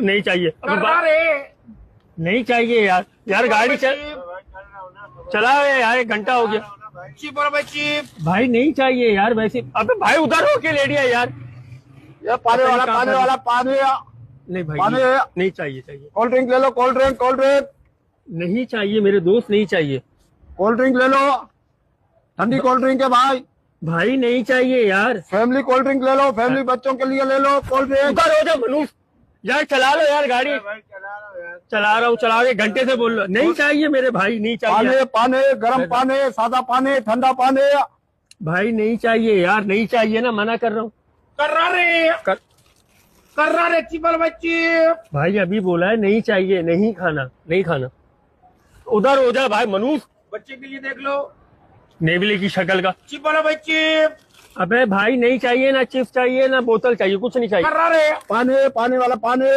नहीं चाहिए। नहीं चाहिए यार, गाड़ी चलाओ यार, 1 घंटा हो गया। भाई नहीं चाहिए यार वैसे। अबे भाई उधर होके ले लिया यार। पानी वाला पानी नहीं भाई पानी नहीं चाहिए। कोल्ड ड्रिंक ले लो, कोल्ड ड्रिंक नहीं चाहिए मेरे दोस्त, नहीं चाहिए। कोल्ड ड्रिंक ले लो, ठंडी कोल्ड ड्रिंक है भाई। भाई नहीं चाहिए यार। फैमिली कोल्ड ड्रिंक ले लो, फैमिली बच्चों के लिए ले लो कोल्ड ड्रिंक। उधर हो जा मनुष यार, चला लो यार गाड़ी। चला रहा हूँ 1 घंटे से बोल रहा। नहीं चाहिए मेरे भाई, नहीं चाहिए। पानी गर्म पानी, सादा पानी, ठंडा पानी। भाई नहीं चाहिए यार, नहीं चाहिए ना, मना कर रहा हूँ। कर रहा रे चिपल बच्ची। भाई अभी बोला है नहीं चाहिए, नहीं खाना। उधर हो जा भाई मनुष। बच्चे के लिए देख लो, नेवले की शक्ल का चिपल बच्ची। अबे भाई नहीं चाहिए ना, चिप्स चाहिए ना, बोतल चाहिए, कुछ नहीं चाहिए। कर रहा रे पानी वाला पानी।